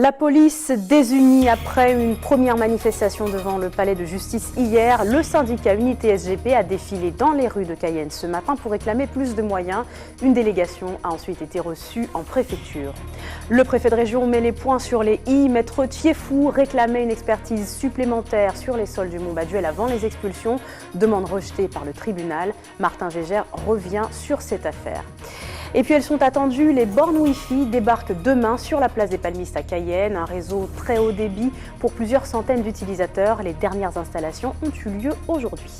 La police désunie après une première manifestation devant le palais de justice hier. Le syndicat Unité SGP a défilé dans les rues de Cayenne ce matin pour réclamer plus de moyens. Une délégation a ensuite été reçue en préfecture. Le préfet de région met les points sur les i. Maître Thieffou réclamait une expertise supplémentaire sur les sols du Mont-Baduel avant les expulsions. Demande rejetée par le tribunal. Martin Gégère revient sur cette affaire. Et puis elles sont attendues, les bornes Wi-Fi débarquent demain sur la place des Palmistes à Cayenne. Un réseau très haut débit pour plusieurs centaines d'utilisateurs. Les dernières installations ont eu lieu aujourd'hui.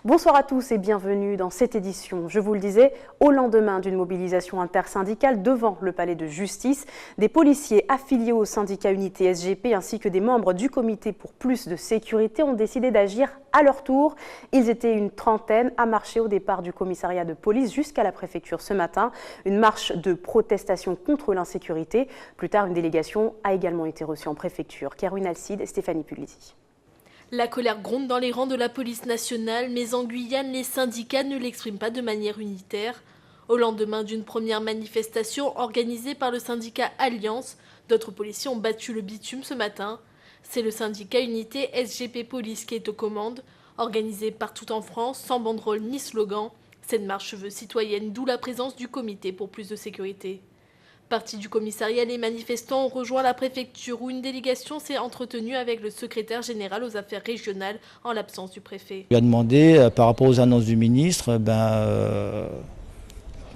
Bonsoir à tous et bienvenue dans cette édition. Je vous le disais, au lendemain d'une mobilisation intersyndicale devant le palais de justice, des policiers affiliés au syndicat Unité SGP ainsi que des membres du comité pour plus de sécurité ont décidé d'agir à leur tour. Ils étaient une trentaine à marcher au départ du commissariat de police jusqu'à la préfecture ce matin. Une marche de protestation contre l'insécurité. Plus tard, une délégation a également été reçue en préfecture. Caroline Alcide et Stéphanie Puglisi. La colère gronde dans les rangs de la police nationale, mais en Guyane, les syndicats ne l'expriment pas de manière unitaire. Au lendemain d'une première manifestation organisée par le syndicat Alliance, d'autres policiers ont battu le bitume ce matin. C'est le syndicat Unité SGP Police qui est aux commandes. Organisée partout en France, sans banderole ni slogan, cette marche se veut citoyenne, d'où la présence du comité pour plus de sécurité. Partis du commissariat, les manifestants ont rejoint la préfecture où une délégation s'est entretenue avec le secrétaire général aux affaires régionales en l'absence du préfet. Il a demandé par rapport aux annonces du ministre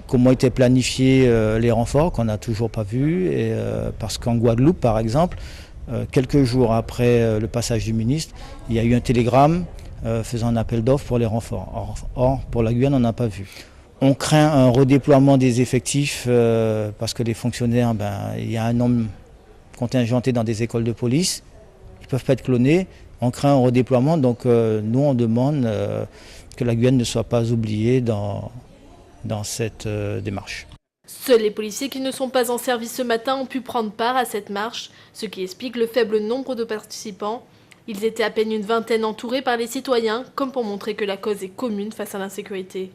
comment étaient planifiés les renforts qu'on n'a toujours pas vus. Parce qu'en Guadeloupe par exemple, quelques jours après le passage du ministre, il y a eu un télégramme faisant un appel d'offres pour les renforts. Or, pour la Guyane, on n'a pas vu. On craint un redéploiement des effectifs parce que les fonctionnaires, il y a un nombre contingenté dans des écoles de police. Ils ne peuvent pas être clonés. On craint un redéploiement, donc nous on demande que la Guyane ne soit pas oubliée dans cette démarche. Seuls les policiers qui ne sont pas en service ce matin ont pu prendre part à cette marche, ce qui explique le faible nombre de participants. Ils étaient à peine une vingtaine entourés par les citoyens, comme pour montrer que la cause est commune face à l'insécurité.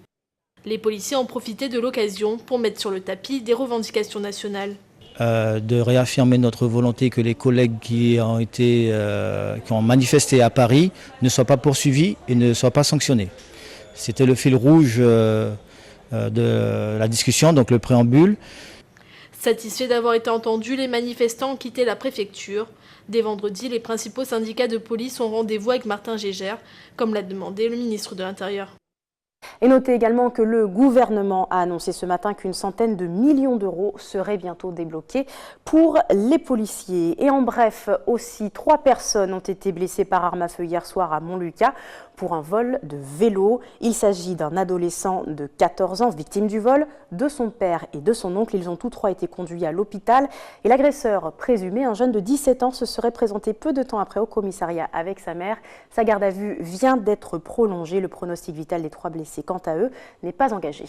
Les policiers ont profité de l'occasion pour mettre sur le tapis des revendications nationales. De réaffirmer notre volonté que les collègues qui ont manifesté à Paris ne soient pas poursuivis et ne soient pas sanctionnés. C'était le fil rouge de la discussion, donc le préambule. Satisfaits d'avoir été entendus, les manifestants ont quitté la préfecture. Dès vendredi, les principaux syndicats de police ont rendez-vous avec Martin Gégère, comme l'a demandé le ministre de l'Intérieur. Et notez également que le gouvernement a annoncé ce matin qu'une centaine de millions d'euros seraient bientôt débloqués pour les policiers. Et en bref, aussi 3 personnes ont été blessées par arme à feu hier soir à Montlucas pour un vol de vélo. Il s'agit d'un adolescent de 14 ans, victime du vol, de son père et de son oncle. Ils ont tous 3 été conduits à l'hôpital. Et l'agresseur présumé, un jeune de 17 ans, se serait présenté peu de temps après au commissariat avec sa mère. Sa garde à vue vient d'être prolongée. Le pronostic vital des 3 blessés, quant à eux, n'est pas engagé.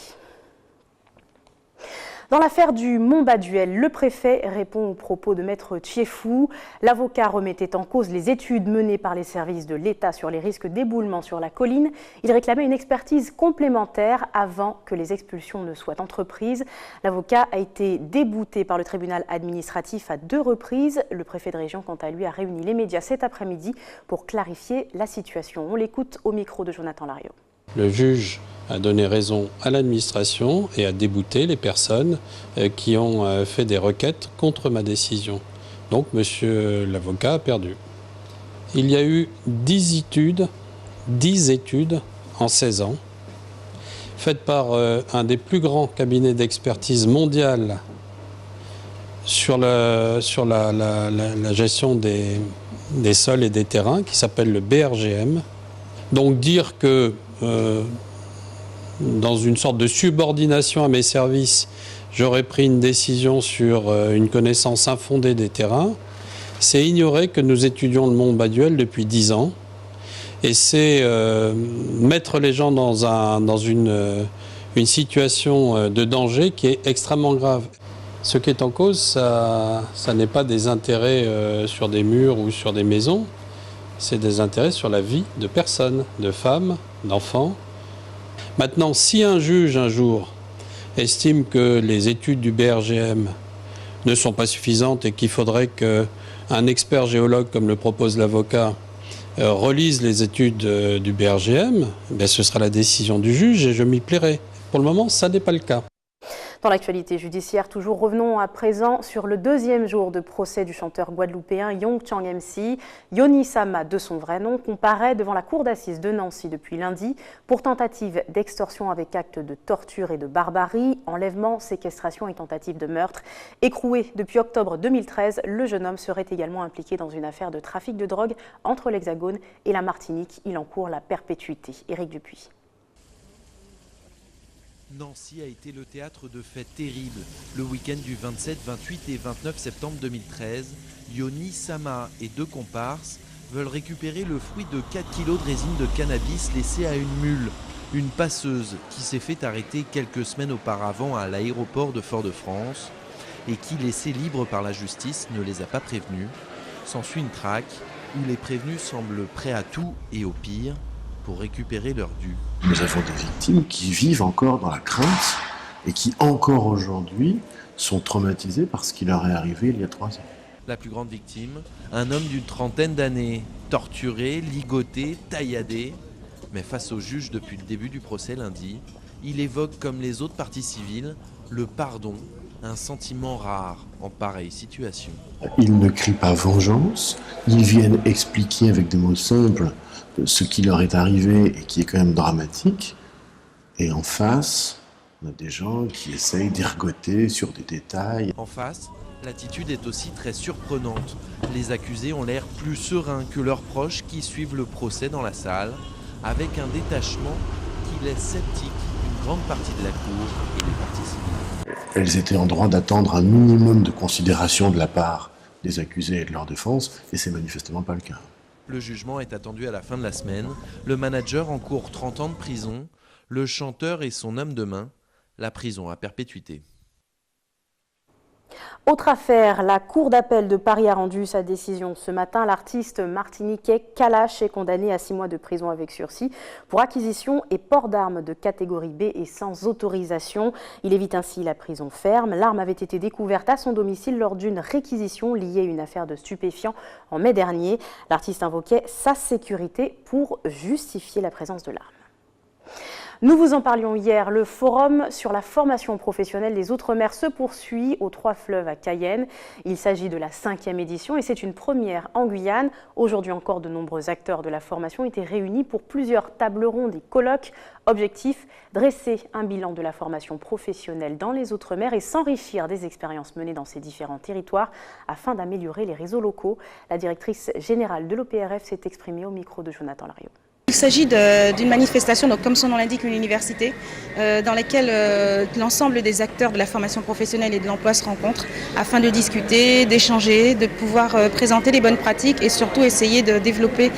Dans l'affaire du Mont-Baduel, le préfet répond aux propos de maître Thieffou. L'avocat remettait en cause les études menées par les services de l'État sur les risques d'éboulement sur la colline. Il réclamait une expertise complémentaire avant que les expulsions ne soient entreprises. L'avocat a été débouté par le tribunal administratif à 2 reprises. Le préfet de région, quant à lui, a réuni les médias cet après-midi pour clarifier la situation. On l'écoute au micro de Jonathan Lariot. Le juge a donné raison à l'administration et a débouté les personnes qui ont fait des requêtes contre ma décision. Donc monsieur l'avocat a perdu. Il y a eu 10 études en 16 ans, faites par un des plus grands cabinets d'expertise mondiale sur la gestion des sols et des terrains, qui s'appelle le BRGM. Donc dire que dans une sorte de subordination à mes services, j'aurais pris une décision sur une connaissance infondée des terrains, c'est ignorer que nous étudions le Mont-Baduel depuis 10 ans. Et c'est mettre les gens dans une situation de danger qui est extrêmement grave. Ce qui est en cause, ça n'est pas des intérêts sur des murs ou sur des maisons, c'est des intérêts sur la vie de personnes, de femmes, d'enfants. Maintenant, si un juge, un jour, estime que les études du BRGM ne sont pas suffisantes et qu'il faudrait qu'un expert géologue, comme le propose l'avocat, relise les études du BRGM, ce sera la décision du juge et je m'y plairai. Pour le moment, ça n'est pas le cas. Dans l'actualité judiciaire, toujours revenons à présent sur le deuxième jour de procès du chanteur guadeloupéen Young Chang MC. Yoni Sama, de son vrai nom, comparaît devant la cour d'assises de Nancy depuis lundi pour tentative d'extorsion avec acte de torture et de barbarie, enlèvement, séquestration et tentative de meurtre. Écroué depuis octobre 2013, le jeune homme serait également impliqué dans une affaire de trafic de drogue entre l'Hexagone et la Martinique. Il encourt la perpétuité. Éric Dupuis. Nancy a été le théâtre de fêtes terribles. Le week-end du 27, 28 et 29 septembre 2013, Yoni Sama et 2 comparses veulent récupérer le fruit de 4 kilos de résine de cannabis laissée à une mule, une passeuse qui s'est fait arrêter quelques semaines auparavant à l'aéroport de Fort-de-France et qui, laissée libre par la justice, ne les a pas prévenus. S'ensuit une traque où les prévenus semblent prêts à tout et au pire pour récupérer leur dû. Nous avons des victimes qui vivent encore dans la crainte et qui encore aujourd'hui sont traumatisées par ce qui leur est arrivé il y a 3 ans. La plus grande victime, un homme d'une trentaine d'années, torturé, ligoté, tailladé. Mais face au juge depuis le début du procès lundi, il évoque comme les autres parties civiles le pardon, un sentiment rare en pareille situation. Ils ne crient pas vengeance, ils viennent expliquer avec des mots simples ce qui leur est arrivé et qui est quand même dramatique. Et en face, on a des gens qui essayent d'ergoter sur des détails. En face, l'attitude est aussi très surprenante. Les accusés ont l'air plus sereins que leurs proches qui suivent le procès dans la salle, avec un détachement qui laisse sceptique une grande partie de la cour et des parties civiles. Elles étaient en droit d'attendre un minimum de considération de la part des accusés et de leur défense, et c'est manifestement pas le cas. Le jugement est attendu à la fin de la semaine. Le manager encourt 30 ans de prison, le chanteur et son homme de main, la prison à perpétuité. Autre affaire, la Cour d'appel de Paris a rendu sa décision ce matin. L'artiste martiniquais Kalash est condamné à 6 mois de prison avec sursis pour acquisition et port d'armes de catégorie B et sans autorisation. Il évite ainsi la prison ferme. L'arme avait été découverte à son domicile lors d'une réquisition liée à une affaire de stupéfiants en mai dernier. L'artiste invoquait sa sécurité pour justifier la présence de l'arme. Nous vous en parlions hier, le forum sur la formation professionnelle des Outre-mer se poursuit aux 3 Fleuves à Cayenne. Il s'agit de la 5e édition et c'est une première en Guyane. Aujourd'hui encore, de nombreux acteurs de la formation étaient réunis pour plusieurs tables rondes et colloques. Objectif, dresser un bilan de la formation professionnelle dans les Outre-mer et s'enrichir des expériences menées dans ces différents territoires afin d'améliorer les réseaux locaux. La directrice générale de l'OPRF s'est exprimée au micro de Jonathan Lariot. Il s'agit d'une manifestation, donc comme son nom l'indique, une université, dans laquelle l'ensemble des acteurs de la formation professionnelle et de l'emploi se rencontrent afin de discuter, d'échanger, de pouvoir présenter les bonnes pratiques et surtout essayer de développer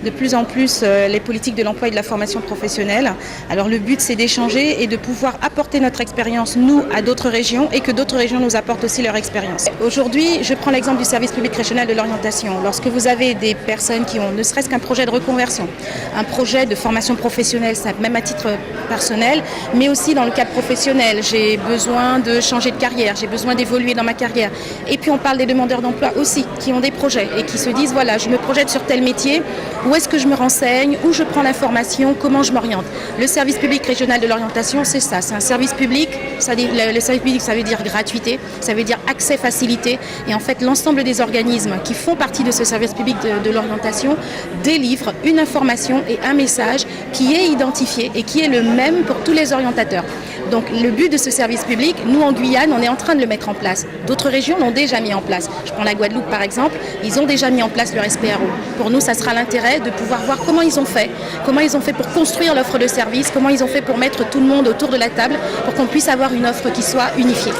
de plus en plus les politiques de l'emploi et de la formation professionnelle. Alors le but, c'est d'échanger et de pouvoir apporter notre expérience, nous, à d'autres régions et que d'autres régions nous apportent aussi leur expérience. Aujourd'hui, je prends l'exemple du service public régional de l'orientation. Lorsque vous avez des personnes qui ont ne serait-ce qu'un projet de reconversion, un projet de formation professionnelle, ça, même à titre personnel, mais aussi dans le cadre professionnel. J'ai besoin de changer de carrière, j'ai besoin d'évoluer dans ma carrière. Et puis on parle des demandeurs d'emploi aussi, qui ont des projets et qui se disent, voilà, je me projette sur tel métier, où est-ce que je me renseigne, où je prends l'information, comment je m'oriente. Le service public régional de l'orientation, c'est ça, c'est un service public, le service public, ça veut dire gratuité, ça veut dire accès facilité. Et en fait, l'ensemble des organismes qui font partie de ce service public de l'orientation délivrent une information et un message qui est identifié et qui est le même pour tous les orientateurs. Donc le but de ce service public, nous en Guyane, on est en train de le mettre en place. D'autres régions l'ont déjà mis en place. Je prends la Guadeloupe par exemple, ils ont déjà mis en place leur SPRO. Pour nous, ça sera l'intérêt de pouvoir voir comment ils ont fait pour construire l'offre de service, comment ils ont fait pour mettre tout le monde autour de la table pour qu'on puisse avoir une offre qui soit unifiée.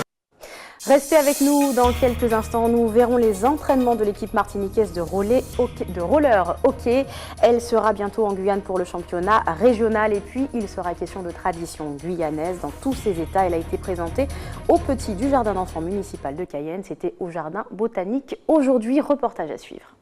Restez avec nous dans quelques instants. Nous verrons les entraînements de l'équipe martiniquaise de roller hockey. Elle sera bientôt en Guyane pour le championnat régional. Et puis, il sera question de tradition guyanaise dans tous ses états. Elle a été présentée au petit du jardin d'enfants municipal de Cayenne. C'était au jardin botanique aujourd'hui. Reportage à suivre.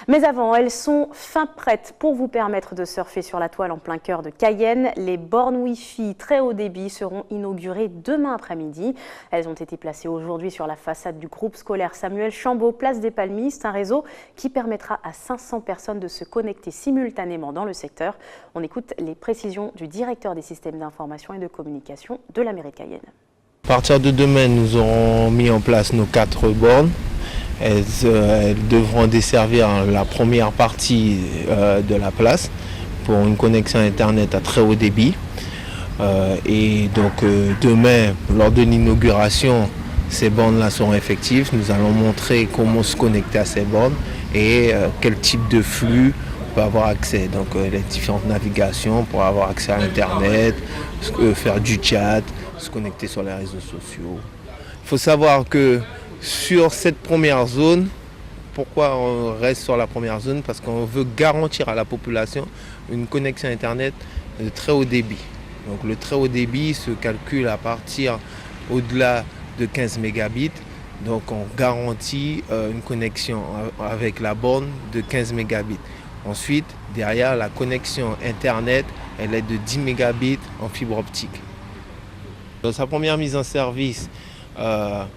Mais avant, elles sont fin prêtes pour vous permettre de surfer sur la toile en plein cœur de Cayenne. Les bornes Wi-Fi très haut débit seront inaugurées demain après-midi. Elles ont été placées aujourd'hui sur la façade du groupe scolaire Samuel Chambaud, place des Palmistes, un réseau qui permettra à 500 personnes de se connecter simultanément dans le secteur. On écoute les précisions du directeur des systèmes d'information et de communication de la mairie de Cayenne. À partir de demain, nous aurons mis en place nos 4 bornes. Elles devront desservir la première partie de la place pour une connexion Internet à très haut débit. Et donc demain, lors de l'inauguration, ces bornes-là seront effectives. Nous allons montrer comment se connecter à ces bornes et quel type de flux on peut avoir accès. Donc les différentes navigations pour avoir accès à Internet, faire du chat, se connecter sur les réseaux sociaux. Il faut savoir que sur cette première zone, pourquoi on reste sur la première zone? Parce qu'on veut garantir à la population une connexion Internet de très haut débit. Donc le très haut débit se calcule à partir au-delà de 15 mégabits. Donc on garantit une connexion avec la borne de 15 mégabits. Ensuite, derrière, la connexion Internet, elle est de 10 mégabits en fibre optique. Dans sa première mise en service, la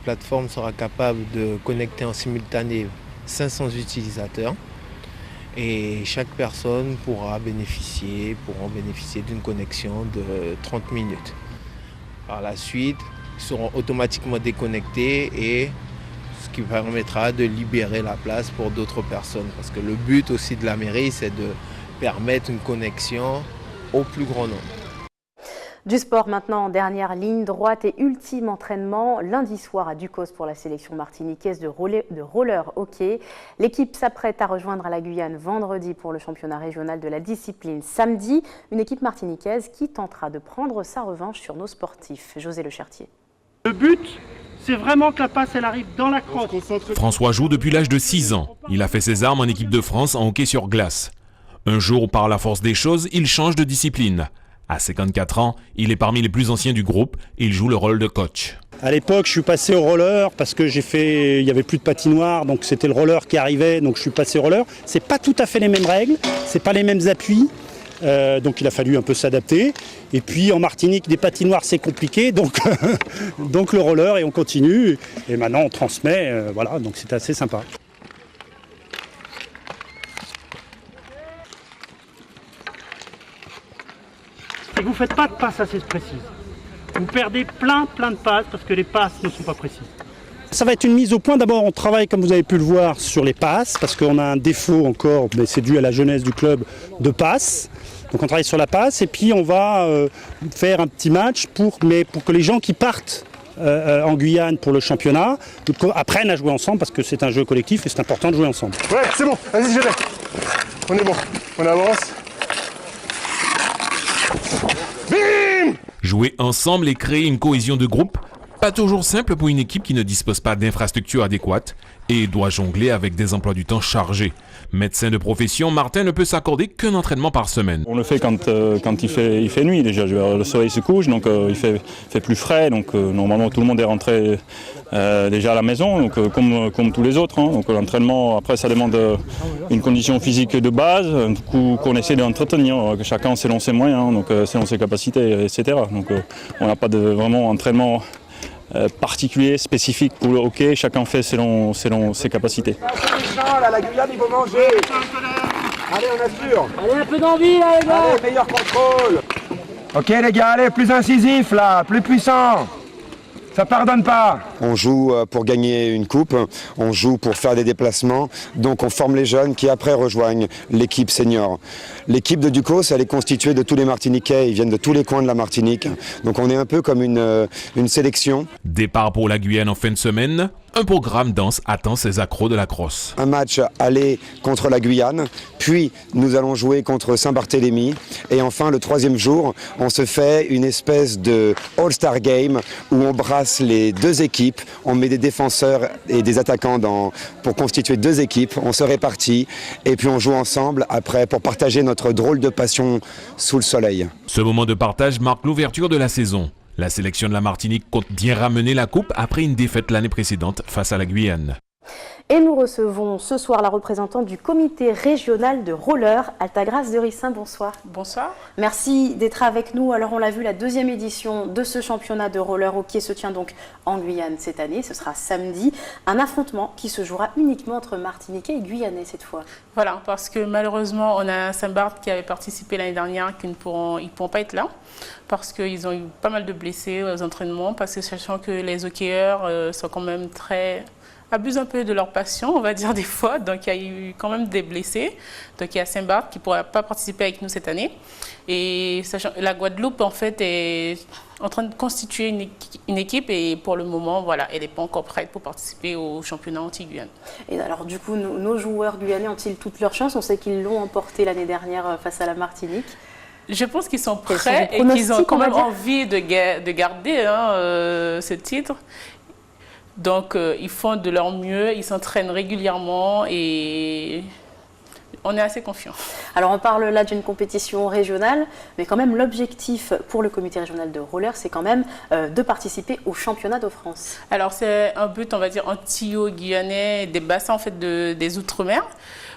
plateforme sera capable de connecter en simultané 500 utilisateurs et chaque personne pourra bénéficier d'une connexion de 30 minutes. Par la suite, ils seront automatiquement déconnectés et ce qui permettra de libérer la place pour d'autres personnes. Parce que le but aussi de la mairie, c'est de permettre une connexion au plus grand nombre. Du sport maintenant en dernière ligne droite et ultime entraînement lundi soir à Ducos pour la sélection martiniquaise de roller hockey. L'équipe s'apprête à rejoindre la Guyane vendredi pour le championnat régional de la discipline samedi. Une équipe martiniquaise qui tentera de prendre sa revanche sur nos sportifs. José Le Chartier. Le but, c'est vraiment que la passe elle arrive dans la crosse. François joue depuis l'âge de 6 ans. Il a fait ses armes en équipe de France en hockey sur glace. Un jour, par la force des choses, il change de discipline. À 54 ans, il est parmi les plus anciens du groupe et il joue le rôle de coach. À l'époque, je suis passé au roller parce que il y avait plus de patinoire, donc c'était le roller qui arrivait, donc je suis passé au roller. C'est pas tout à fait les mêmes règles, c'est pas les mêmes appuis, donc il a fallu un peu s'adapter. Et puis en Martinique, des patinoires c'est compliqué, donc donc le roller et on continue. Et maintenant on transmet, voilà, donc c'est assez sympa. Et vous ne faites pas de passes assez précises. Vous perdez plein de passes parce que les passes ne sont pas précises. Ça va être une mise au point. D'abord, on travaille, comme vous avez pu le voir, sur les passes parce qu'on a un défaut encore, mais c'est dû à la jeunesse du club, de passes. Donc on travaille sur la passe et puis on va faire un petit match pour que les gens qui partent en Guyane pour le championnat apprennent à jouer ensemble parce que c'est un jeu collectif et c'est important de jouer ensemble. Ouais, c'est bon, vas-y, je l'ai. On est bon, on avance. Bim! Jouer ensemble et créer une cohésion de groupe, pas toujours simple pour une équipe qui ne dispose pas d'infrastructures adéquates et doit jongler avec des emplois du temps chargés. Médecin de profession, Martin ne peut s'accorder qu'un entraînement par semaine. On le fait quand il fait nuit déjà. Le soleil se couche, donc il fait plus frais. Donc normalement tout le monde est rentré déjà à la maison, donc comme tous les autres. Hein. Donc l'entraînement, après ça demande une condition physique de base, du coup qu'on essaie d'entretenir, chacun selon ses moyens, donc selon ses capacités, etc. Donc on n'a pas de vraiment entraînement particulier, spécifique pour le hockey, chacun fait selon ses capacités. La Guyane, il faut manger. Allez, on assure. Allez, un peu d'envie là, les gars. Allez, meilleur contrôle. Ok les gars, allez, plus incisif là, plus puissant. Ça pardonne pas. On joue pour gagner une coupe, on joue pour faire des déplacements, donc on forme les jeunes qui après rejoignent l'équipe senior. L'équipe de Ducos, elle est constituée de tous les Martiniquais, ils viennent de tous les coins de la Martinique, donc on est un peu comme une sélection. Départ pour la Guyane en fin de semaine, un programme dense attend ses accros de la crosse. Un match aller contre la Guyane, puis nous allons jouer contre Saint-Barthélemy, et enfin le troisième jour, on se fait une espèce de All-Star Game où on brasse les deux équipes, on met des défenseurs et des attaquants pour constituer deux équipes, on se répartit et puis on joue ensemble après pour partager notre drôle de passion sous le soleil. Ce moment de partage marque l'ouverture de la saison. La sélection de la Martinique compte bien ramener la coupe après une défaite l'année précédente face à la Guyane. Et nous recevons ce soir la représentante du comité régional de roller, Altagrace de Rissin. Bonsoir. Bonsoir. Merci d'être avec nous. Alors on l'a vu, la deuxième édition de ce championnat de roller hockey se tient donc en Guyane cette année. Ce sera samedi. Un affrontement qui se jouera uniquement entre Martiniquais et Guyanais cette fois. Voilà, parce que malheureusement, on a Saint-Barth qui avait participé l'année dernière, qui ne pourront pas être là, parce qu'ils ont eu pas mal de blessés aux entraînements, parce que sachant que les hockeyeurs sont quand même abusent un peu de leur passion, on va dire des fois, donc il y a eu quand même des blessés. Donc il y a Saint-Barth qui ne pourra pas participer avec nous cette année. Et sachant, la Guadeloupe, en fait, est en train de constituer une équipe et pour le moment, voilà, elle n'est pas encore prête pour participer au championnat anti-Guyane. Et alors du coup, nos joueurs guyanais ont-ils toutes leurs chances? On sait qu'ils l'ont emporté l'année dernière face à la Martinique. Je pense qu'ils sont prêts et qu'ils ont quand même envie de garder ce titre. Donc, ils font de leur mieux, ils s'entraînent régulièrement et on est assez confiants. Alors, on parle là d'une compétition régionale, mais quand même, l'objectif pour le comité régional de roller, c'est quand même de participer au championnat de France. Alors, c'est un but, on va dire, anti-guyanais, des bassins en fait des Outre-mer.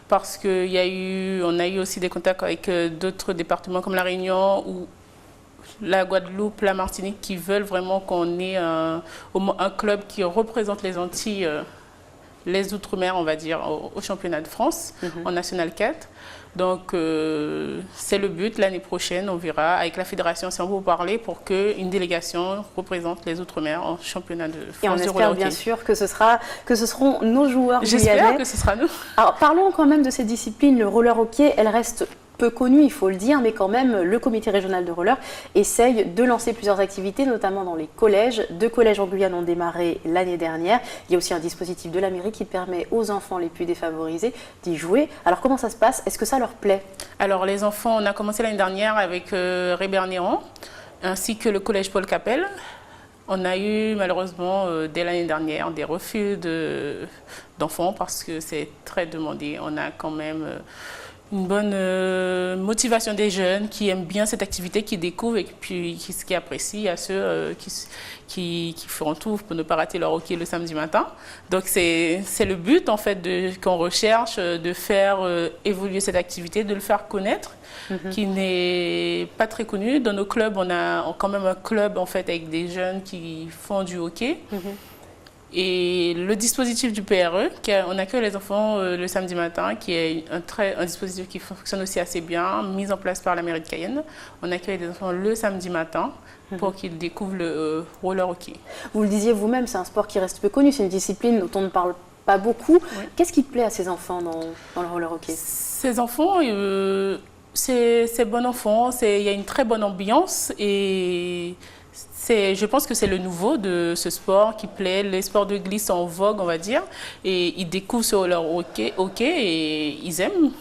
Parce qu'on a eu aussi des contacts avec d'autres départements comme la Réunion ou la Guadeloupe, la Martinique, qui veulent vraiment qu'on ait un club qui représente les Antilles, les Outre-mer, on va dire, au championnat de France, en National 4. Donc, c'est le but. L'année prochaine, on verra avec la fédération si on peut parler pour qu'une délégation représente les Outre-mer en championnat de France. Et on espère bien sûr que ce seront nos joueurs guyanais. J'espère que ce sera nous. Alors, parlons quand même de ces disciplines. Le roller hockey, elle reste peu connu, il faut le dire, mais quand même, le comité régional de roller essaye de lancer plusieurs activités, notamment dans les collèges. 2 collèges en Guyane ont démarré l'année dernière. Il y a aussi un dispositif de la mairie qui permet aux enfants les plus défavorisés d'y jouer. Alors, comment ça se passe? Est-ce que ça leur plaît? Alors, les enfants, on a commencé l'année dernière avec Rébernéron, ainsi que le collège Paul Capel. On a eu malheureusement, dès l'année dernière, des refus d'enfants parce que c'est très demandé. On a quand même une bonne motivation des jeunes qui aiment bien cette activité, qui découvrent et puis qui apprécient. Il y a ceux qui feront tout pour ne pas rater leur hockey le samedi matin. Donc c'est le but en fait qu'on recherche, de faire évoluer cette activité, de le faire connaître, qui n'est pas très connu. Dans nos clubs, on a quand même un club en fait avec des jeunes qui font du hockey. Et le dispositif du PRE, on accueille les enfants le samedi matin, qui est un dispositif qui fonctionne aussi assez bien, mis en place par la mairie de Cayenne. On accueille les enfants le samedi matin pour qu'ils découvrent le roller hockey. Vous le disiez vous-même, c'est un sport qui reste peu connu, c'est une discipline dont on ne parle pas beaucoup. Oui. Qu'est-ce qui plaît à ces enfants dans le roller hockey? Ces enfants, c'est bon enfant, il y a une très bonne ambiance et je pense que c'est le nouveau de ce sport qui plaît. Les sports de glisse sont en vogue, on va dire. Et ils découvrent sur leur hockey et ils aiment.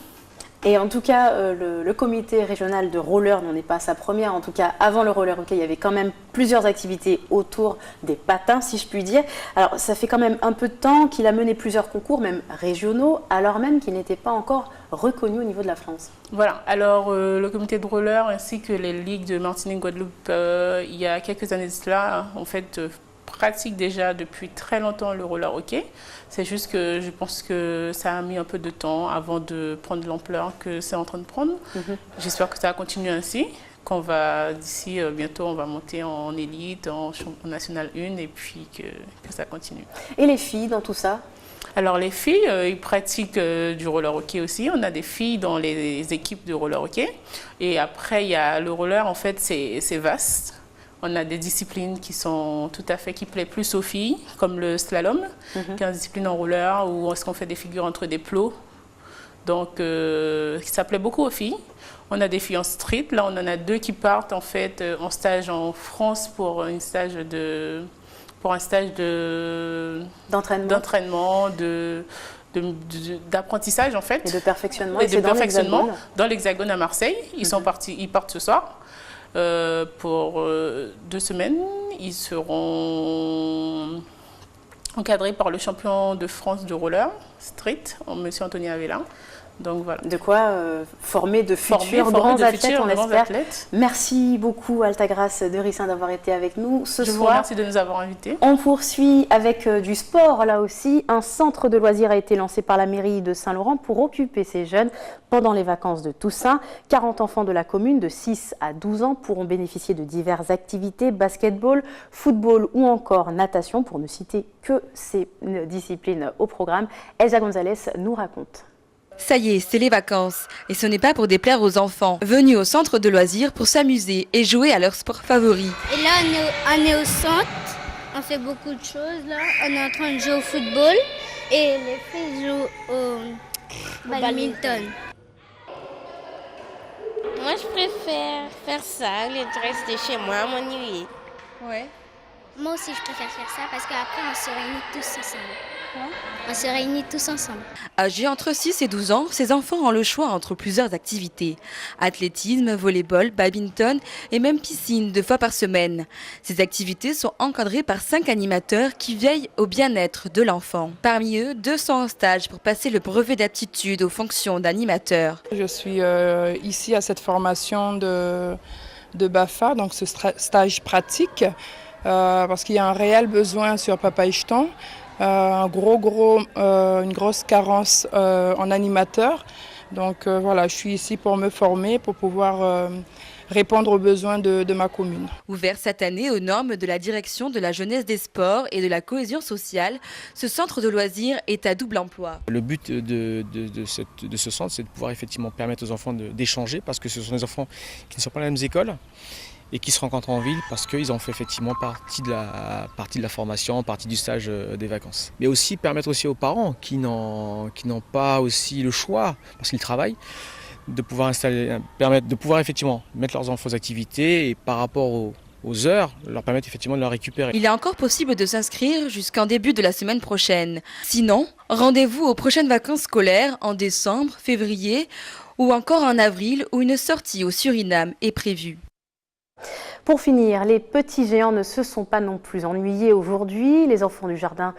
Et en tout cas, le comité régional de roller n'en est pas à sa première. En tout cas, avant le roller hockey, il y avait quand même plusieurs activités autour des patins, si je puis dire. Alors, ça fait quand même un peu de temps qu'il a mené plusieurs concours, même régionaux, alors même qu'il n'était pas encore reconnu au niveau de la France. Voilà. Alors, le comité de roller ainsi que les ligues de Martinique, Guadeloupe, il y a quelques années de cela, en fait, pratique déjà depuis très longtemps le roller hockey. C'est juste que je pense que ça a mis un peu de temps avant de prendre l'ampleur que c'est en train de prendre. J'espère que ça va continuer ainsi, qu'on va d'ici bientôt on va monter en élite, en National 1 et puis que ça continue. Et les filles dans tout ça? Alors les filles, ils pratiquent du roller hockey aussi. On a des filles dans les équipes de roller hockey. Et après, il y a le roller, en fait, c'est vaste. On a des disciplines qui sont tout à fait, qui plaisent plus aux filles, comme le slalom, qui est une discipline en roller où est-ce qu'on fait des figures entre des plots. Donc, ça plaît beaucoup aux filles. On a des filles en street. Là, on en a 2 qui partent en fait en stage en France pour un stage d'entraînement, d'apprentissage en fait. Et de perfectionnement. Et de perfectionnement dans l'Hexagone à Marseille. Ils partent ce soir. Pour 2 semaines, ils seront encadrés par le champion de France de roller street, M. Anthony Avella. Donc voilà. De quoi former de futurs grands athlètes, on espère. Merci beaucoup Altagrace de Rissin d'avoir été avec nous ce soir. Je vous remercie de nous avoir invités. On poursuit avec du sport là aussi. Un centre de loisirs a été lancé par la mairie de Saint-Laurent pour occuper ces jeunes pendant les vacances de Toussaint. 40 enfants de la commune de 6 à 12 ans pourront bénéficier de diverses activités, basketball, football ou encore natation, pour ne citer que ces disciplines au programme. Elsa Gonzalez nous raconte. Ça y est, c'est les vacances. Et ce n'est pas pour déplaire aux enfants, venus au centre de loisirs pour s'amuser et jouer à leur sport favori. Et là, on est au centre, on fait beaucoup de choses là. On est en train de jouer au football et les filles jouent au badminton. Moi, je préfère faire ça, au lieu de rester chez moi à m'ennuyer. Ouais. Moi aussi, je préfère faire ça parce qu'après, on se réunit tous ensemble. On se réunit tous ensemble. Âgés entre 6 et 12 ans, ces enfants ont le choix entre plusieurs activités. Athlétisme, volleyball, badminton et même piscine 2 fois par semaine. Ces activités sont encadrées par 5 animateurs qui veillent au bien-être de l'enfant. Parmi eux, 200 en stage pour passer le brevet d'aptitude aux fonctions d'animateur. Je suis ici à cette formation de BAFA, donc ce stage pratique, parce qu'il y a un réel besoin sur Papaichton. Une grosse carence en animateur. Donc voilà, je suis ici pour me former, pour pouvoir répondre aux besoins de ma commune. Ouvert cette année aux normes de la direction de la jeunesse des sports et de la cohésion sociale, ce centre de loisirs est à double emploi. Le but de ce centre, c'est de pouvoir effectivement permettre aux enfants d'échanger, parce que ce sont des enfants qui ne sont pas dans les mêmes écoles et qui se rencontrent en ville parce qu'ils ont fait effectivement partie de la formation, partie du stage des vacances. Mais aussi permettre aussi aux parents qui n'ont pas aussi le choix, parce qu'ils travaillent, de pouvoir effectivement mettre leurs enfants aux activités et par rapport aux heures, leur permettre effectivement de leur récupérer. Il est encore possible de s'inscrire jusqu'en début de la semaine prochaine. Sinon, rendez-vous aux prochaines vacances scolaires en décembre, février ou encore en avril, où une sortie au Suriname est prévue. Pour finir, les petits géants ne se sont pas non plus ennuyés aujourd'hui. Les enfants du jardin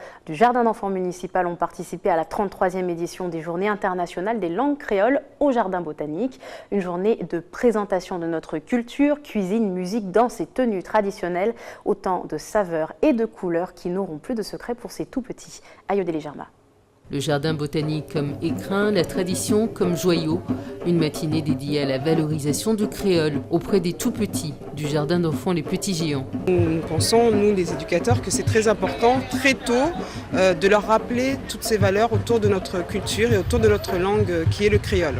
d'enfants municipal ont participé à la 33e édition des Journées internationales des langues créoles au Jardin botanique. Une journée de présentation de notre culture, cuisine, musique, danse et tenues traditionnelles. Autant de saveurs et de couleurs qui n'auront plus de secret pour ces tout petits. Ayodele Germa. Le jardin botanique comme écrin, la tradition comme joyau. Une matinée dédiée à la valorisation du créole auprès des tout-petits du jardin d'enfants Les Petits Géants. Nous pensons, nous les éducateurs, que c'est très important, très tôt, de leur rappeler toutes ces valeurs autour de notre culture et autour de notre langue qui est le créole.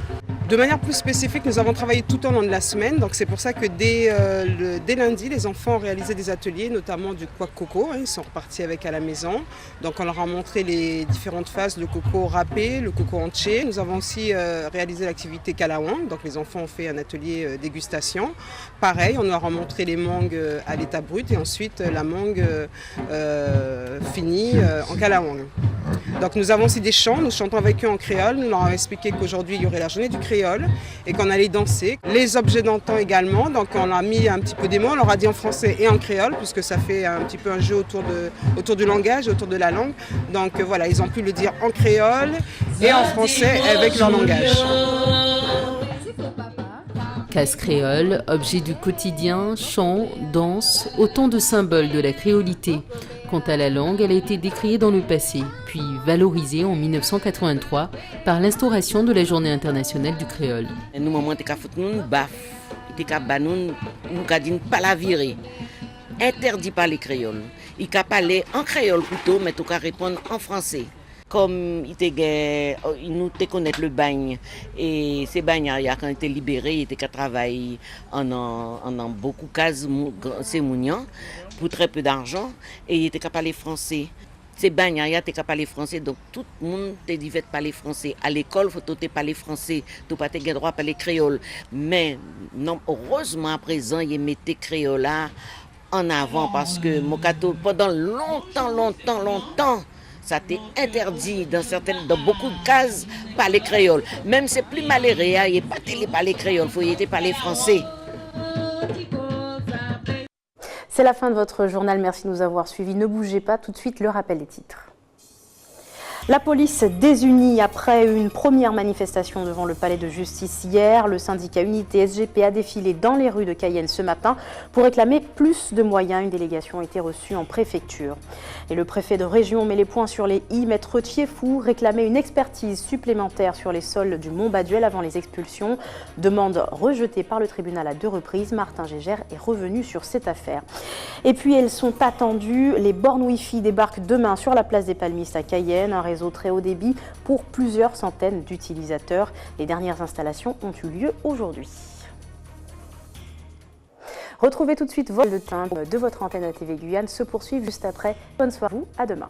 De manière plus spécifique, nous avons travaillé tout au long de la semaine, donc c'est pour ça que dès lundi, les enfants ont réalisé des ateliers, notamment du couac coco, ils sont repartis avec à la maison. Donc on leur a montré les différentes phases, le coco râpé, le coco entier. Nous avons aussi réalisé l'activité kalawang, donc les enfants ont fait un atelier dégustation. Pareil, on leur a montré les mangues à l'état brut et ensuite la mangue finie en kalawang. Donc nous avons aussi des chants, nous chantons avec eux en créole, nous leur avons expliqué qu'aujourd'hui il y aurait la journée du créole et qu'on allait danser. Les objets d'antan également, donc on a mis un petit peu des mots, on leur a dit en français et en créole puisque ça fait un petit peu un jeu autour du langage, autour de la langue. Donc voilà, ils ont pu le dire en créole et en français avec leur langage. Casse créole, objet du quotidien, chant, danse, autant de symboles de la créolité. Quant à la langue, elle a été décriée dans le passé, puis valorisée en 1983 par l'instauration de la Journée internationale du créole. Nous, maman, t'es qu'à foutre nous baf, t'es qu'à nous qu'à dire pas la virée. Interdit par les créoles. Il qu'à parler en créole plutôt, mais t'as qu'à répondre en français. Comme il nous connaît le bagne et ces bagnes quand ils étaient libérés, ils étaient qu'à travailler en beaucoup de cas c'est mounian pour très peu d'argent et ils étaient qu'à parler français. Ces bagnes étaient qu'à parler français, donc tout le monde était dit de parler français. À l'école, il faut parler français, tu pas te droit à parler créole. Mais non, heureusement à présent, ils mettaient créole là en avant parce que Mokato pendant longtemps. Ça a été interdit dans beaucoup de cases par les créoles. Même c'est plus malheureux, il n'y a pas télé par les créoles, il faut y être par les français. C'est la fin de votre journal, merci de nous avoir suivis. Ne bougez pas, tout de suite le rappel des titres. La police désunie après une première manifestation devant le palais de justice hier. Le syndicat Unité SGP a défilé dans les rues de Cayenne ce matin pour réclamer plus de moyens. Une délégation a été reçue en préfecture. Et le préfet de région met les points sur les i. Maître Thieffou réclamait une expertise supplémentaire sur les sols du Mont Baduel avant les expulsions. Demande rejetée par le tribunal à 2 reprises. Martin Gégère est revenu sur cette affaire. Et puis elles sont attendues. Les bornes Wi-Fi débarquent demain sur la place des Palmistes à Cayenne. Un réseau très haut débit pour plusieurs centaines d'utilisateurs. Les dernières installations ont eu lieu aujourd'hui. Retrouvez tout de suite Vol de timbre de votre antenne à TV Guyane se poursuivent juste après. Bonne soirée à vous, à demain.